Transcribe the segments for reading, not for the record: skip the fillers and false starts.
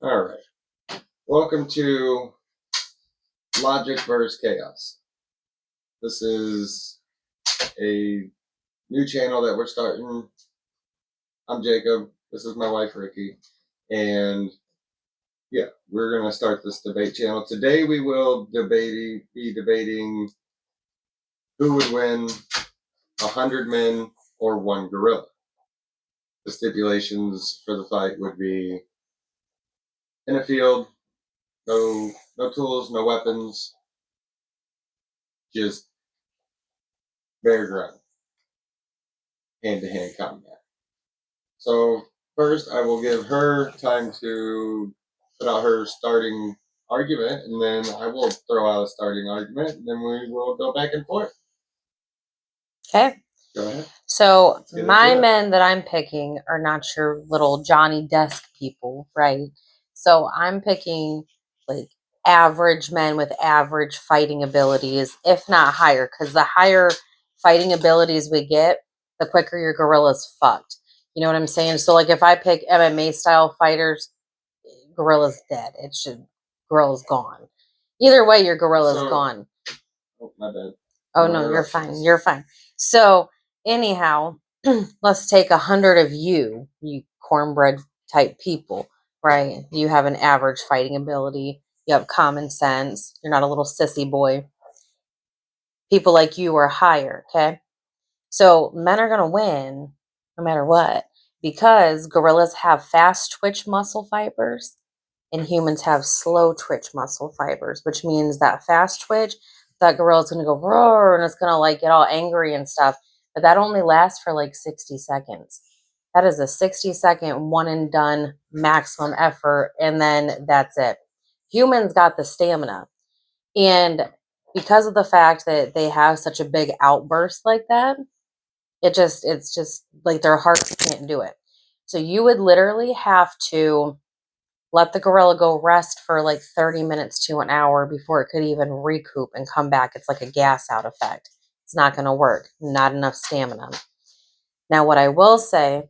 All right. Welcome to Logic vs. Chaos. This is a new channel that we're starting. I'm Jacob. This is my wife, Ricky. And yeah, we're going to start this debate channel. Today we will be debating who would win 100 men or one gorilla. The stipulations for the fight would be in a field, no tools, no weapons, just bare ground, hand-to-hand combat. So first, I will give her time to put out her starting argument, and then I will throw out a starting argument, and then we will go back and forth. Okay. Go ahead. So my men that I'm picking are not your little Johnny Desk people, right? So I'm picking like average men with average fighting abilities, if not higher, because the higher fighting abilities we get, the quicker your gorilla's fucked. You know what I'm saying? So like if I pick MMA style fighters, gorilla's dead. Gorilla's gone. Either way, your gorilla's gone. Oh, my bad. Oh no, you're fine. You're fine. So anyhow, let's take 100 of you cornbread type people, right? You have an average fighting ability. You have common sense. You're not a little sissy boy. People like you are higher, okay? So men are going to win no matter what because gorillas have fast twitch muscle fibers and humans have slow twitch muscle fibers, which means that fast twitch, that gorilla's going to go roar and it's going to like get all angry and stuff. But that only lasts for like 60 seconds. That is a 60-second one and done maximum effort. And then that's it. Humans got the stamina. And because of the fact that they have such a big outburst like that, it's just like their hearts can't do it. So you would literally have to let the gorilla go rest for like 30 minutes to an hour before it could even recoup and come back. It's like a gas out effect. It's not going to work. Not enough stamina. Now, what I will say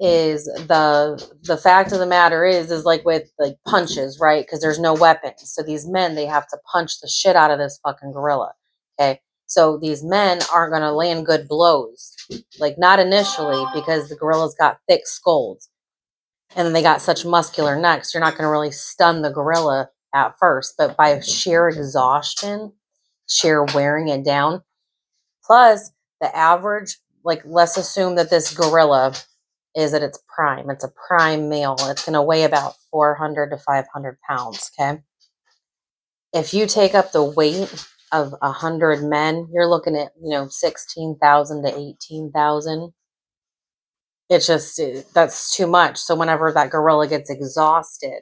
is the fact of the matter is like with like punches, right? Because there's no weapons. So these men, they have to punch the shit out of this fucking gorilla. Okay. So these men aren't going to land good blows. Like not initially because the gorilla's got thick skulls and then they got such muscular necks. You're not going to really stun the gorilla at first, but by sheer exhaustion, sheer wearing it down, plus the average, like let's assume that this gorilla is at its prime. It's a prime male. It's going to weigh about 400 to 500 pounds, okay? If you take up the weight of 100 men, you're looking at, 16,000 to 18,000. It's just, that's too much. So whenever that gorilla gets exhausted,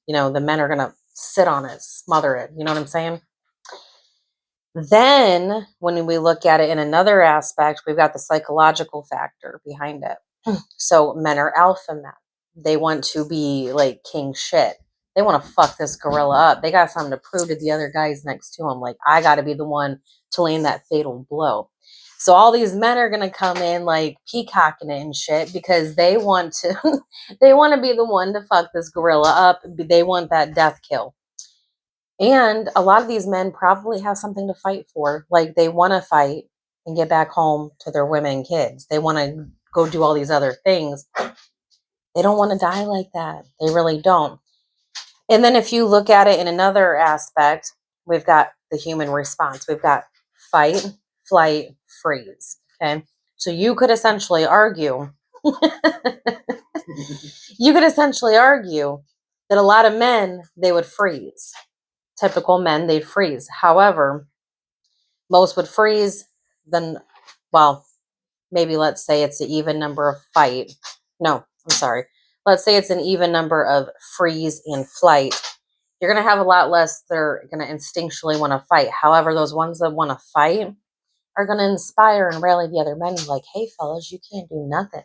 the men are going to sit on it, smother it. You know what I'm saying? Then when we look at it in another aspect, we've got the psychological factor behind it. So men are alpha men. They want to be like king shit. They want to fuck this gorilla up. They got something to prove to the other guys next to them. Like, I got to be the one to land that fatal blow. So all these men are going to come in like peacocking it and shit because they want to, they want to be the one to fuck this gorilla up. They want that death kill. And a lot of these men probably have something to fight for. Like they want to fight and get back home to their women and kids. They want to go do all these other things. They don't want to die like that. They really don't. And then if you look at it in another aspect, we've got the human response. We've got fight, flight, freeze. Okay. So you could essentially argue, that a lot of men, they would freeze. Typical men, they'd freeze. However, most would freeze, then, well, maybe let's say it's an even number of fight. No, I'm sorry. Let's say it's an even number of freeze and flight. You're going to have a lot less that are going to instinctually want to fight. However, those ones that want to fight are going to inspire and rally the other men like, hey, fellas, you can't do nothing.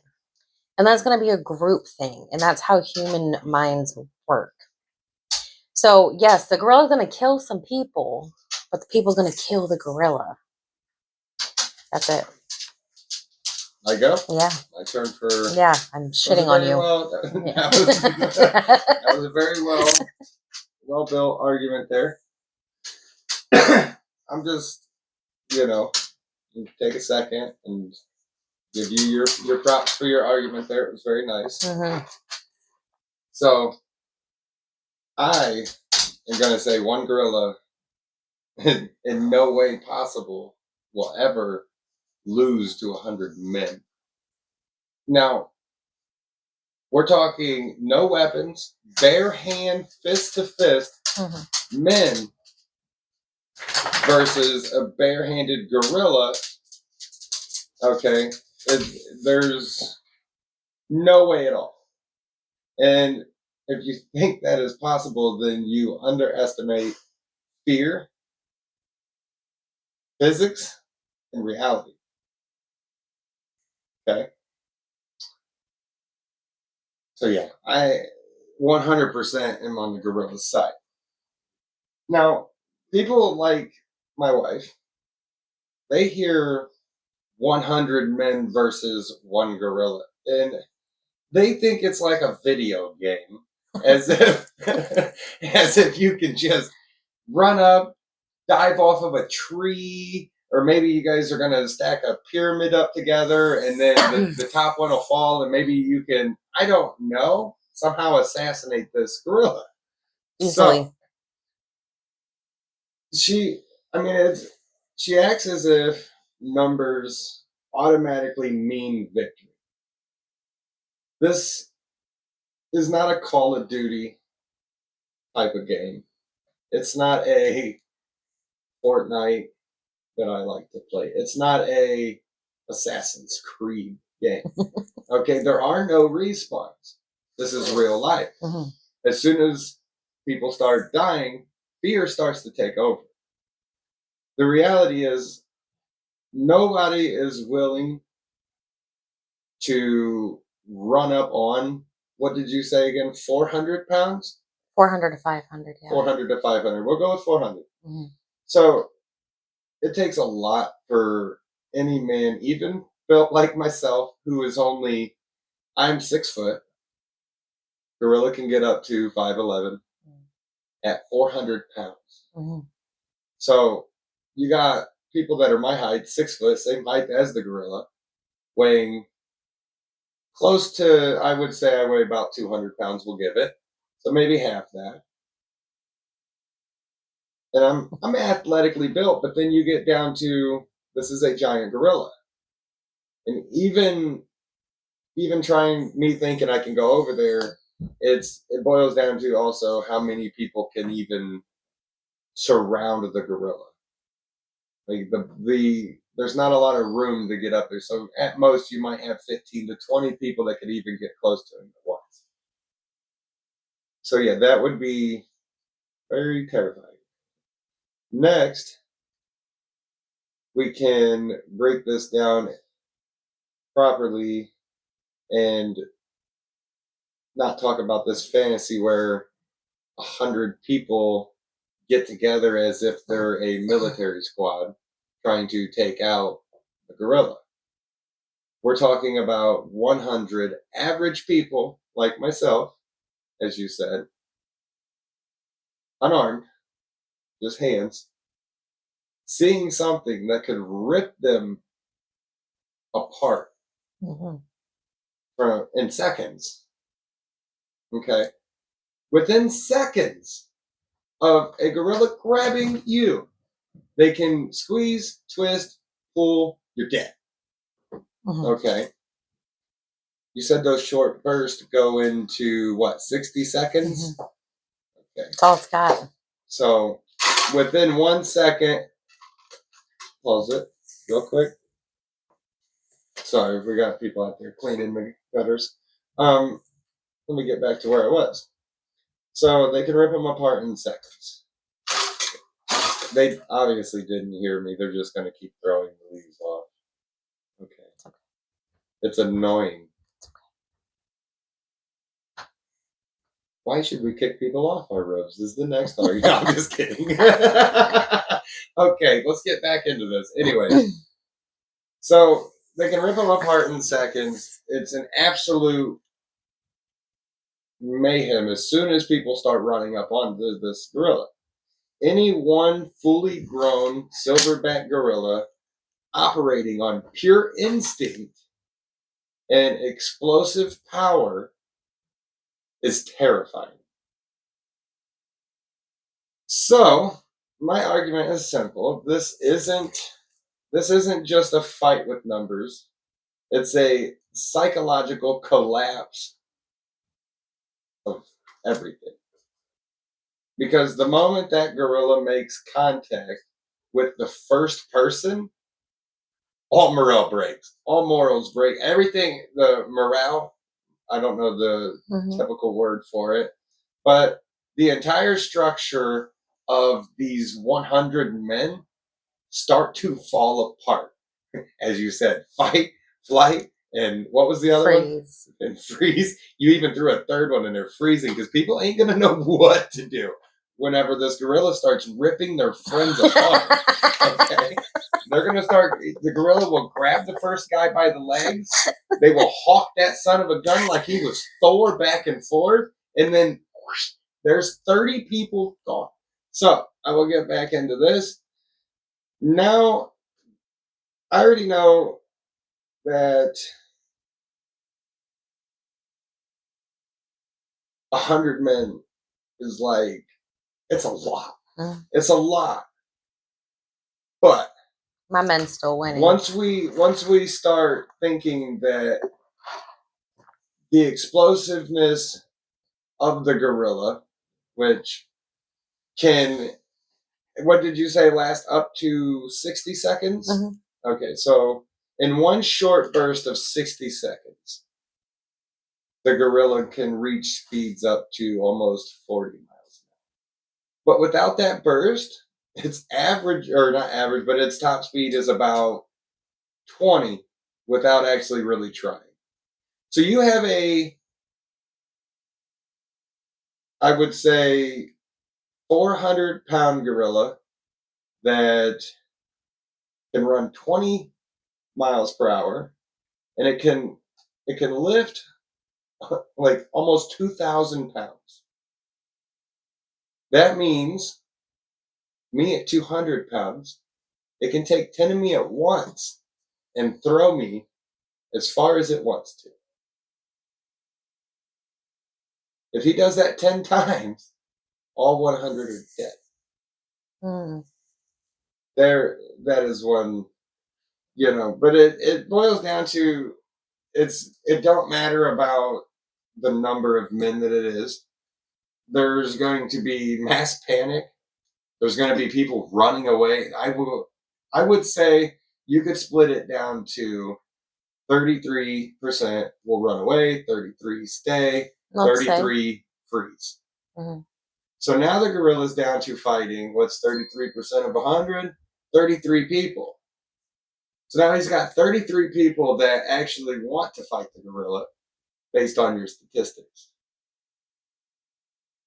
And that's going to be a group thing. And that's how human minds work. So, yes, the gorilla is going to kill some people, but the people's going to kill the gorilla. That's it. I go. Yeah. My turn for. Yeah, I'm shitting on you. That was a very well built argument there. I'm just, take a second and give you your props for your argument there. It was very nice. Mm-hmm. So I am going to say one gorilla in no way possible will ever lose to 100 men. Now, we're talking no weapons, bare hand, fist to fist, men versus a barehanded gorilla. Okay, there's no way at all. And if you think that is possible, then you underestimate fear, physics, and reality. Okay. So yeah, I 100% am on the gorilla's side. Now, people like my wife, they hear 100 men versus one gorilla, and they think it's like a video game, as if as if you can just run up, dive off of a tree, or maybe you guys are gonna stack a pyramid up together, and then the top one will fall, and maybe you can, I don't know, somehow assassinate this gorilla. Easily. So she acts as if numbers automatically mean victory. This is not a Call of Duty type of game. It's not a Fortnite that I like to play. It's not a Assassin's Creed game. Okay, there are no respawns. This is real life. Mm-hmm. As soon as people start dying, fear starts to take over. The reality is nobody is willing to run up on, what did you say again, 400 pounds? 400 to 500, yeah. 400 to 500. We'll go with 400. Mm-hmm. So it takes a lot for any man, even built like myself, who is only, I'm 6 foot. Gorilla can get up to 5'11" at 400 pounds. Mm-hmm. So you got people that are my height, 6 foot, same height as the gorilla, weighing close to, I would say I weigh about 200 pounds, we'll give it. So maybe half that. And I'm athletically built, but then you get down to, this is a giant gorilla. And even trying, me thinking I can go over there, it boils down to also how many people can even surround the gorilla. Like there's not a lot of room to get up there. So at most you might have 15 to 20 people that could even get close to him at once. So yeah, that would be very terrifying. Next, we can break this down properly and not talk about this fantasy where 100 people get together as if they're a military squad trying to take out a gorilla. We're talking about 100 average people like myself, as you said, unarmed, just hands, seeing something that could rip them apart in seconds. Okay? Within seconds of a gorilla grabbing you, they can squeeze, twist, pull, you're dead. Okay? You said those short bursts go into what, 60 seconds? Okay. That's all it's got. So within 1 second, pause it real quick. Sorry, we got people out there cleaning the gutters. Let me get back to where I was. So they can rip them apart in seconds. They obviously didn't hear me. They're just going to keep throwing the leaves off. Okay. It's annoying. Why should we kick people off our roofs? This is the next argument. No, I'm just kidding. Okay, let's get back into this. Anyway, so They can rip them apart in seconds. It's an absolute mayhem as soon as people start running up on this gorilla. Any one fully grown silverback gorilla operating on pure instinct and explosive power is terrifying. So, my argument is simple. This isn't just a fight with numbers. It's a psychological collapse of everything. Because the moment that gorilla makes contact with the first person, all morale breaks. All morals break. Everything, the morale, I don't know the typical word for it, but the entire structure of these 100 men start to fall apart. As you said, fight, flight, and what was the other Freeze. one? And freeze. You even threw a third one in there, freezing, because people ain't gonna know what to do whenever this gorilla starts ripping their friends apart. Okay, they're gonna start. The gorilla will grab the first guy by the legs. They will hawk that son of a gun like he was Thor back and forth, and then whoosh, there's 30 people gone. So I will get back into this. Now I already know that 100 men is like, it's a lot. It's a lot. But my men's still winning. Once we start thinking that the explosiveness of the gorilla, which can, what did you say, last up to 60 seconds? Okay, so in one short burst of 60 seconds, the gorilla can reach speeds up to almost 40 miles an hour. But without that burst, its average, or not average, but its top speed is about 20 without actually really trying. So you have I would say, 400-pound gorilla that can run 20 miles per hour, and it can lift like almost 2,000 pounds. That means me at 200 pounds, it can take 10 of me at once and throw me as far as it wants to. If he does that 10 times, all 100 are dead. That is one, but it boils down to, it don't matter about the number of men that it is. There's going to be mass panic. There's going to be people running away. I would say you could split it down to 33% will run away, 33 stay, 33 freeze. So now the gorilla's down to fighting, what's 33% of 100? 33 people. So now he's got 33 people that actually want to fight the gorilla based on your statistics.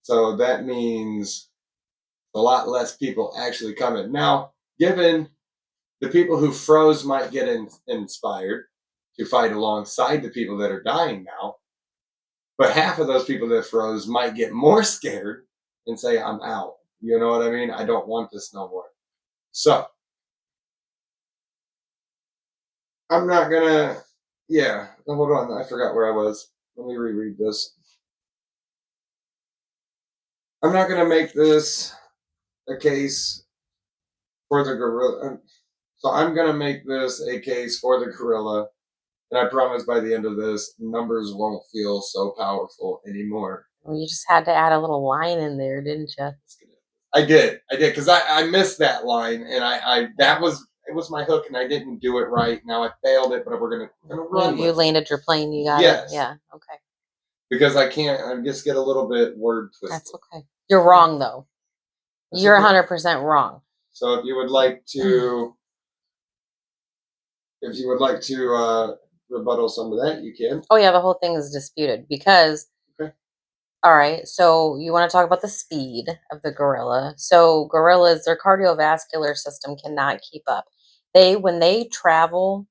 So that means a lot less people actually come in. Now, given the people who froze might get inspired to fight alongside the people that are dying now, but half of those people that froze might get more scared and say, I'm out. You know what I mean? I don't want this no more. So, I'm not gonna, hold on, I forgot where I was. Let me reread this. I'm not gonna make this a case for the gorilla. So I'm gonna make this a case for the gorilla, and I promise by the end of this, numbers won't feel so powerful anymore. Well, you just had to add a little line in there, didn't you? I did, because I missed that line, and it was my hook, and I didn't do it right. Now I failed it, but we're gonna run. You landed your plane. You got it. Yeah. Okay. Because I just get a little bit word twisted. That's okay. You're wrong though. You're 100% wrong. So if you would like to, rebuttal some of that, you can. Oh yeah, the whole thing is disputed because. Okay. All right, so you want to talk about the speed of the gorilla. So gorillas, their cardiovascular system cannot keep up. When they travel,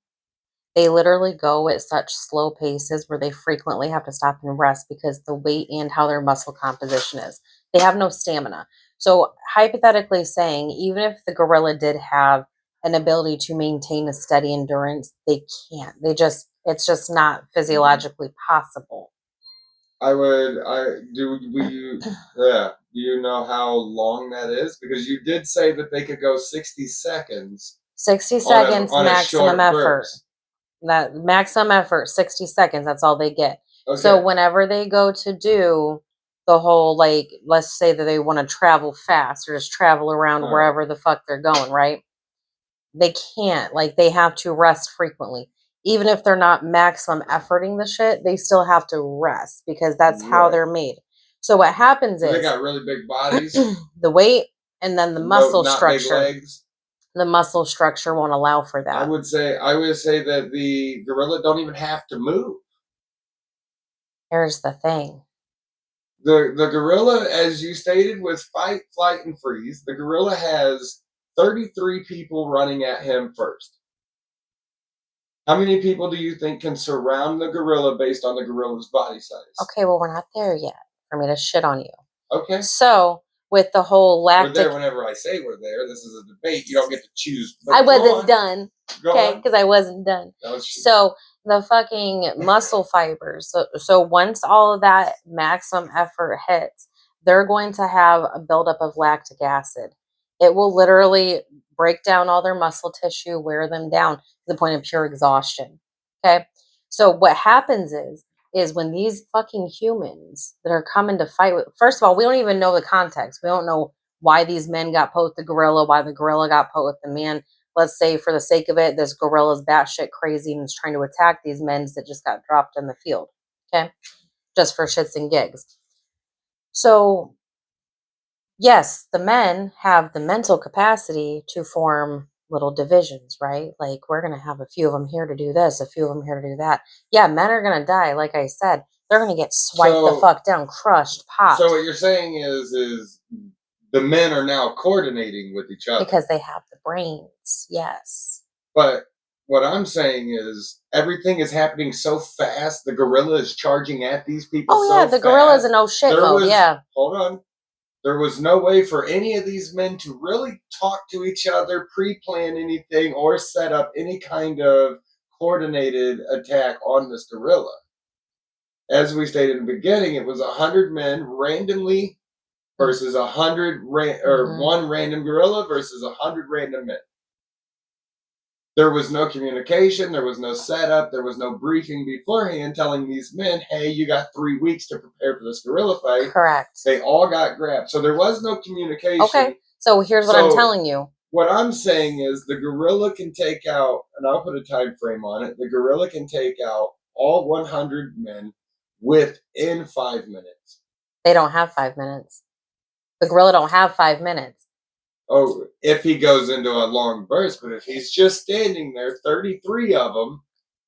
They literally go at such slow paces where they frequently have to stop and rest because the weight and how their muscle composition is. They have no stamina. So, hypothetically saying, even if the gorilla did have an ability to maintain a steady endurance, they can't. It's just not physiologically possible. I would. I do. Will you? Yeah. Do you know how long that is? Because you did say that they could go 60 seconds 60 on seconds a maximum short effort. burst. That maximum effort, 60 seconds, that's all they get. So Okay. whenever they go to do the whole, like, let's say that they want to travel fast or just travel around All right. wherever the fuck they're going, right? They can't. Like, they have to rest frequently. Even if they're not maximum efforting the shit, they still have to rest because that's how Right. they're made. So what happens So they is got really big bodies. the weight and then the No, muscle not big structure. legs. The muscle structure won't allow for that. I would say that the gorilla don't even have to move. Here's the thing. The gorilla, as you stated, was fight, flight, and freeze. The gorilla has 33 people running at him first. How many people do you think can surround the gorilla based on the gorilla's body size? Okay, well, we're not there yet for me to shit on you. Okay. So, with the whole We're lactic, there whenever I say we're there. This is a debate. You don't get to choose. I Go wasn't on. done. Go Okay, on. because I wasn't done. That was true. So the fucking muscle fibers. So once all of that maximum effort hits, they're going to have a buildup of lactic acid. It will literally break down all their muscle tissue, wear them down to the point of pure exhaustion. Okay. So what happens is when these fucking humans that are coming to fight with, first of all, we don't even know the context. We don't know why these men got put with the gorilla, why the gorilla got put with the man. Let's say, for the sake of it, this gorilla's batshit crazy and is trying to attack these men that just got dropped in the field. Okay. Just for shits and gigs. So, yes, the men have the mental capacity to form little divisions, right? Like, we're going to have a few of them here to do this, a few of them here to do that. Yeah, men are going to die. Like I said, they're going to get swiped the fuck down, crushed, popped. So what you're saying is the men are now coordinating with each other because they have the brains. Yes. But what I'm saying is everything is happening so fast. The gorilla is charging at these people. Oh yeah, the gorilla's in oh shit mode. Yeah. Hold on. There was no way for any of these men to really talk to each other, pre-plan anything, or set up any kind of coordinated attack on this gorilla. As we stated in the beginning, it was 100 men randomly versus 100 one random gorilla versus 100 random men. There was no communication. There was no setup. There was no briefing beforehand telling these men, hey, you got 3 weeks to prepare for this gorilla fight. Correct. They all got grabbed. So there was no communication. Okay. So here's what I'm telling you. What I'm saying is the gorilla can take out, and I'll put a time frame on it, the gorilla can take out all 100 men within 5 minutes. They don't have 5 minutes. The gorilla don't have 5 minutes. Oh, if he goes into a long burst, but if he's just standing there, 33 of them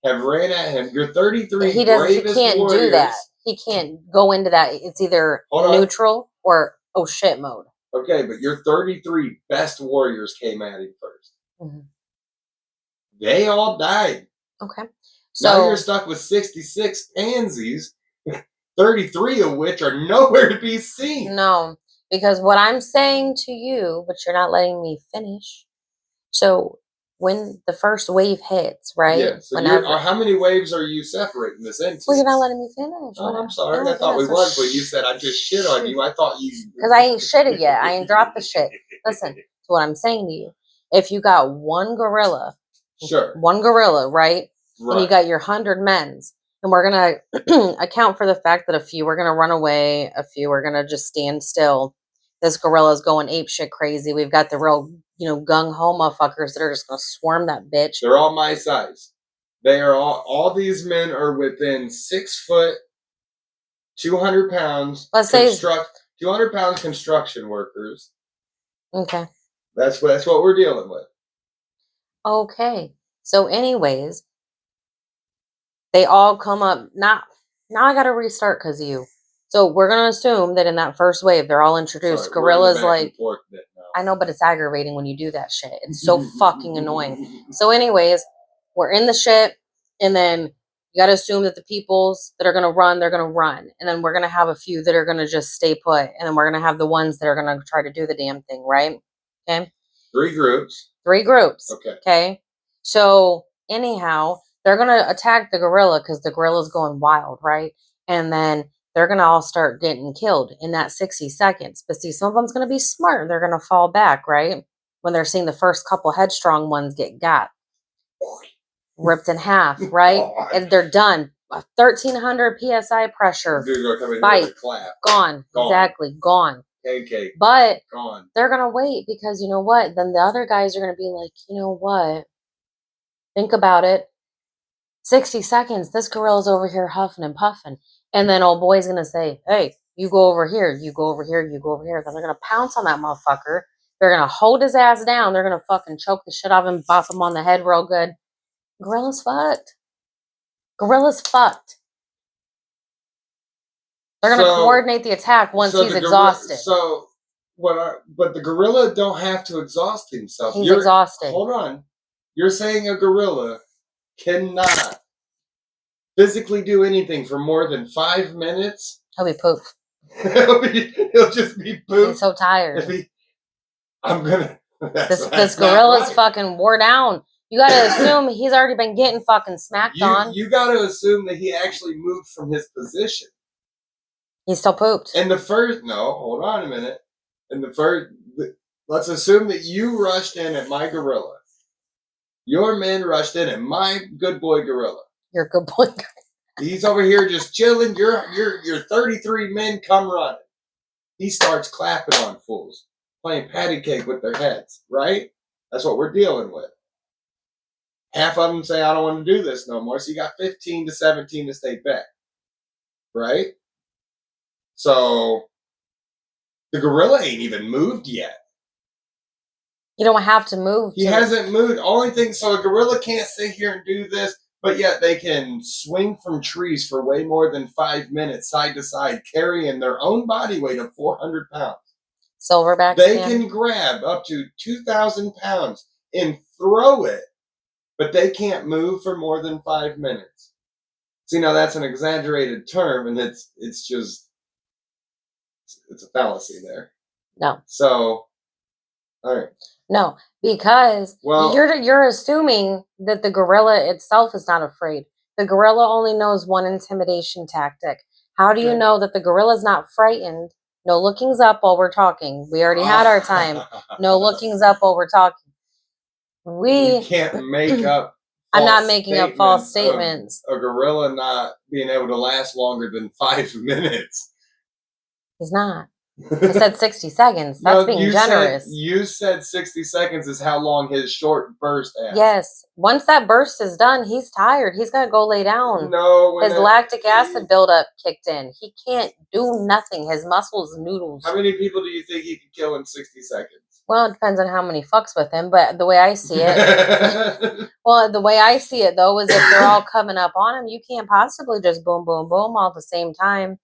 have ran at him. Your 33 he bravest can't warriors, do that. He can't go into that. It's either neutral or oh shit mode. Okay, but your 33 best warriors came at him first. Mm-hmm. They all died. Okay. So now you're stuck with 66 pansies, 33 of which are nowhere to be seen. No. Because what I'm saying to you, but you're not letting me finish. So when the first wave hits, right? Yeah. So how many waves are you separating this into? Well, you're not letting me finish. Oh, I'm sorry. I thought we was, but you said I just shit on you. I thought you... Because I ain't shitted yet. I ain't dropped the shit. Listen to what I'm saying to you. If you got one gorilla. Sure. One gorilla, right? And you got your 100 men's. And we're going to account for the fact that a few are going to run away. A few are going to just stand still. This gorilla's going apeshit crazy. We've got the real, gung-ho motherfuckers that are just going to swarm that bitch. They're all my size. They are all these men are within 6 foot, 200 pounds. Let's say 200 pounds construction workers. Okay. That's what we're dealing with. Okay. So anyways, they all come up. Now I got to restart because of you. So we're going to assume that in that first wave, they're all introduced. Sorry, Gorillas I know, but it's aggravating when you do that shit. It's so fucking annoying. So anyways, we're in the ship. And then you got to assume that the peoples that are going to run, they're going to run. And then we're going to have a few that are going to just stay put. And then we're going to have the ones that are going to try to do the damn thing, right? Okay. 3 groups. 3 groups. Okay. Okay. So anyhow, they're going to attack the gorilla because the gorilla's going wild, right? And then they're going to all start getting killed in that 60 seconds. But see, some of them's going to be smart. They're going to fall back, right? When they're seeing the first couple headstrong ones get got. Ripped in half, right? And they're done. 1,300 psi pressure. Dude, go come in Bite. here with a clap. Gone. Exactly. Gone. Pancake. But Gone. they're going to wait because you know what? Then the other guys are going to be like, you know what? Think about it. 60 seconds. This gorilla's over here huffing and puffing. And then old boy's going to say, hey, you go over here. You go over here. You go over here. Then they're going to pounce on that motherfucker. They're going to hold his ass down. They're going to fucking choke the shit out of him, bop him on the head real good. Gorilla's fucked. Gorilla's fucked. They're going to coordinate the attack once he's exhausted. But the gorilla don't have to exhaust himself. He's exhausted. Hold on. You're saying a gorilla cannot physically do anything for more than 5 minutes? He'll be pooped. He'll just be pooped. He's so tired. This gorilla's fucking wore down. You gotta assume he's already been getting fucking smacked on. You gotta assume that he actually moved from his position. He's still pooped. Hold on a minute. Let's assume that you rushed in at my gorilla. Your men rushed in at my good boy gorilla. Your good boy. He's over here just chilling. Your 33 men come running. He starts clapping on fools, playing patty cake with their heads, right? That's what we're dealing with. Half of them say, I don't want to do this no more. So you got 15 to 17 to stay back, right? So the gorilla ain't even moved yet. You don't have to move. He hasn't moved. Only thing, so a gorilla can't sit here and do this, but yet they can swing from trees for way more than 5 minutes, side to side, carrying their own body weight of 400 pounds. Silverback. They can grab up to 2,000 pounds and throw it, but they can't move for more than 5 minutes. See, now that's an exaggerated term, and it's a fallacy there. No. So, all right. No, because you're assuming that the gorilla itself is not afraid. The gorilla only knows one intimidation tactic. How do you know that the gorilla's not frightened? No lookings up while we're talking. We already had our time. No lookings up while we're talking. We can't make up. I'm not making up false statements. A gorilla not being able to last longer than 5 minutes. He's not. I said 60 seconds. That's being generous. You said 60 seconds is how long his short burst has. Yes. Once that burst is done, he's tired. He's got to go lay down. No. His lactic acid buildup kicked in. He can't do nothing. His muscles noodles. How many people do you think he can kill in 60 seconds? Well, it depends on how many fucks with him. But the way I see it, though, is if they're all coming up on him, you can't possibly just boom, boom, boom all at the same time.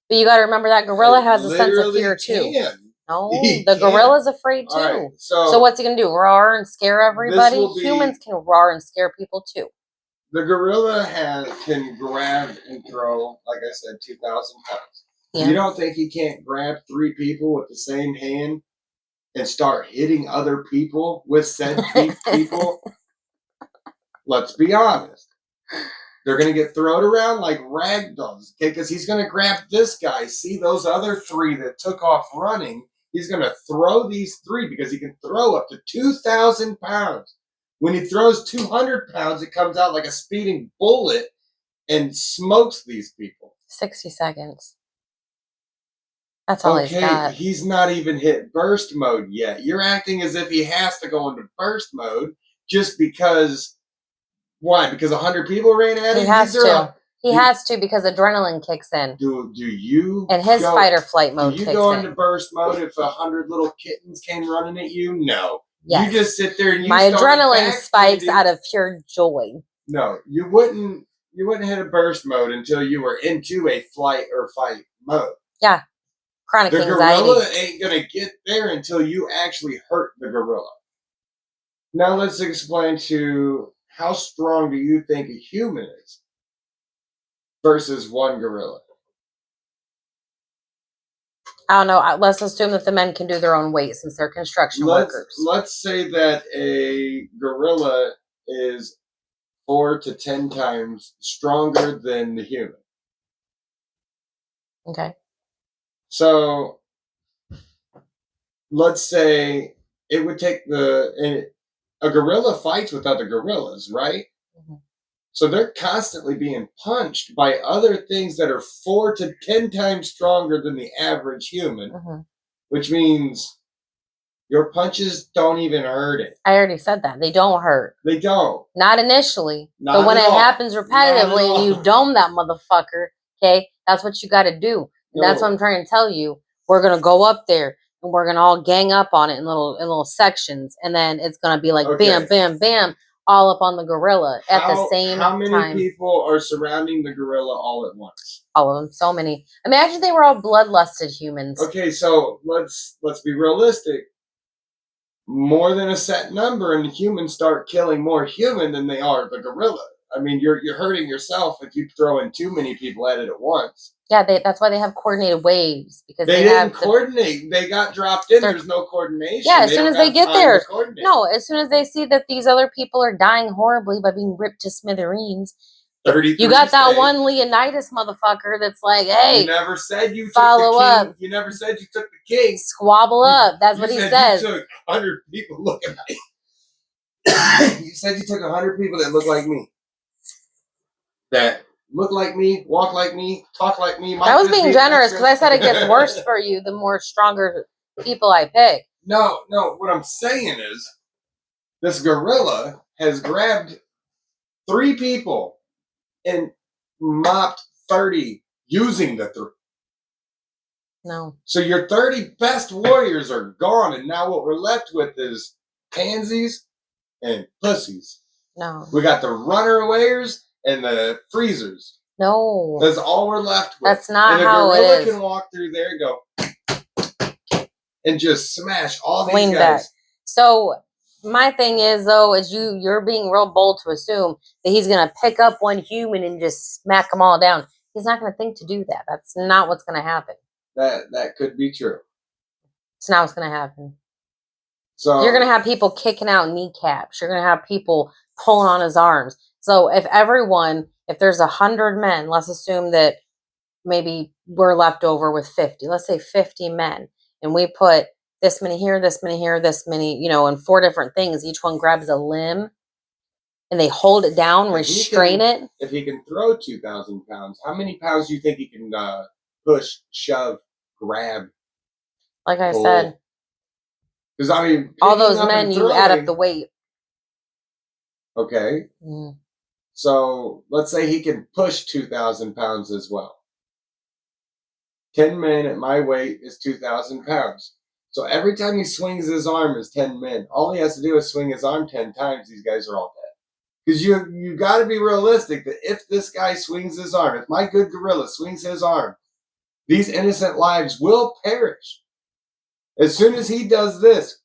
But you got to remember that gorilla has a sense of fear too. No, the gorilla's afraid too. Right, so what's he gonna do? Roar and scare everybody? Humans can roar and scare people too. The gorilla can grab and throw, like I said, 2,000 pounds. Yeah. You don't think he can't grab 3 people with the same hand and start hitting other people with said people? Let's be honest. They're going to get thrown around like rag dolls, okay? Because he's going to grab this guy, see those other 3 that took off running. He's going to throw these 3 because he can throw up to 2,000 pounds. When he throws 200 pounds, it comes out like a speeding bullet and smokes these people. 60 seconds. That's all he's got. He's not even hit burst mode yet. You're acting as if he has to go into burst mode just because... Why? Because 100 people ran at him? He has to. He has to because adrenaline kicks in. Do you? And his fight or flight mode kicks in. Do you go into burst mode if 100 little kittens came running at you? No. Yes. You just sit there and my adrenaline spikes out of pure joy. No, you wouldn't hit a burst mode until you were into a flight or fight mode. Yeah. Chronic anxiety. The gorilla ain't going to get there until you actually hurt the gorilla. Now let's explain to how strong do you think a human is versus one gorilla? I don't know. Let's assume that the men can do their own weight since they're construction workers. Let's say that a gorilla is 4 to 10 times stronger than the human. Okay. So let's say it would take a gorilla fights with other gorillas, right? Mhm. So they're constantly being punched by other things that are 4 to 10 times stronger than the average human, Mhm. which means your punches don't even hurt it. I already said that. They don't hurt. They don't. Not initially. Not but when at it all. happens Not at repetitively and you all. dome that motherfucker, okay, that's what you got to do. And that's what No. I'm trying to tell you. We're going to go up there and we're going to all gang up on it in little sections. And then it's going to be like Okay. bam, bam, bam, all up on the gorilla at the same How many time. people are surrounding the gorilla all at once? All of them. So many. Imagine they were all bloodlusted humans. Okay, so let's be realistic. More than a set number, and humans start killing more human than they are the gorilla. I mean, you're hurting yourself if you throw in too many people at it at once. Yeah, that's why they have coordinated waves because they didn't coordinate. They got dropped in. There's no coordination. Yeah, as soon as they get there. No, as soon as they see that these other people are dying horribly by being ripped to smithereens. You got that one Leonidas motherfucker that's like, hey, you never said you follow took the king. up. You never said you took the king. Squabble up. That's what he says. You took 100 people looking at me. You said you took 100 people that look like me. That look like me, walk like me, talk like me. I was being generous because I said it gets worse for you the more stronger people I pick. No. What I'm saying is this gorilla has grabbed 3 people and mopped 30 using the 3. No. So your 30 best warriors are gone, and now what we're left with is pansies and pussies. No. We got the runawayers and the freezers. No. That's all we're left with. That's not how it is. And a gorilla can walk through there and go and just smash all these guys. Back. So my thing is though, is you're being real bold to assume that he's gonna pick up one human and just smack them all down. He's not gonna think to do that. That's not what's gonna happen. That could be true. It's not what's gonna happen. So you're gonna have people kicking out kneecaps. You're gonna have people pulling on his arms. So if there's 100 men, let's assume that maybe we're left over with 50. Let's say 50 men, and we put this many here, this many here, this many, and 4 different things. Each one grabs a limb, and they hold it down, restrain it. If he can throw 2,000 pounds, how many pounds do you think he can push, shove, grab? Like I said, because I mean, all those men, you add up the weight. Okay. Mm. So let's say he can push 2,000 pounds as well. 10 men at my weight is 2,000 pounds. So every time he swings his arm is 10 men. All he has to do is swing his arm 10 times. These guys are all dead. Because you got to be realistic that if this guy swings his arm, if my good gorilla swings his arm, these innocent lives will perish. As soon as he does this,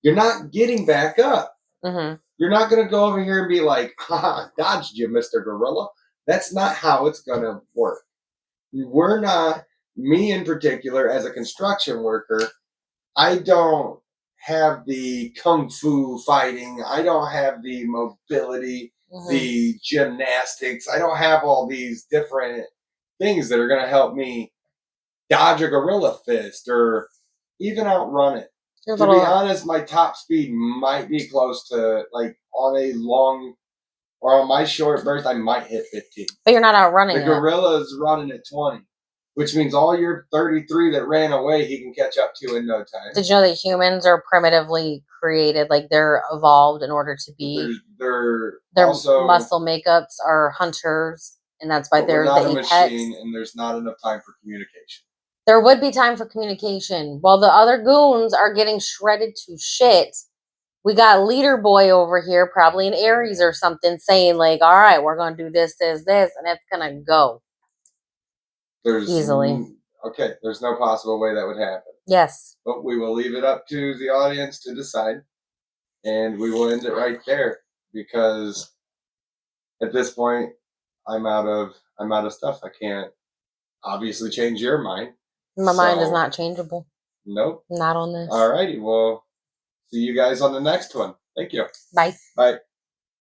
you're not getting back up. Mm-hmm. You're not going to go over here and be like, ha, dodged you, Mr. Gorilla. That's not how it's going to work. We're not, me in particular, as a construction worker, I don't have the kung fu fighting. I don't have the mobility, the gymnastics. I don't have all these different things that are going to help me dodge a gorilla fist or even outrun it. To be honest, my top speed might be close to, like, on a long or on my short burst, I might hit 15. But you're not outrunning the gorilla's running at 20, which means all your 33 that ran away, he can catch up to in no time. Did you know that humans are primitively created, like they're evolved in order to be? Their also, muscle makeups are hunters, and that's why they're not the a machine, and there's not enough time for communication. There would be time for communication. While the other goons are getting shredded to shit, we got Leader Boy over here, probably an Aries or something, saying like, all right, we're going to do this, this, this, and it's going to go. Easily. Okay, there's no possible way that would happen. Yes. But we will leave it up to the audience to decide, and we will end it right there. because at this point I'm out of stuff. I can't obviously change your mind. My mind is So- not changeable. Nope. Not on this. Alrighty, well, see you guys on the next one. Thank you. Bye. Bye.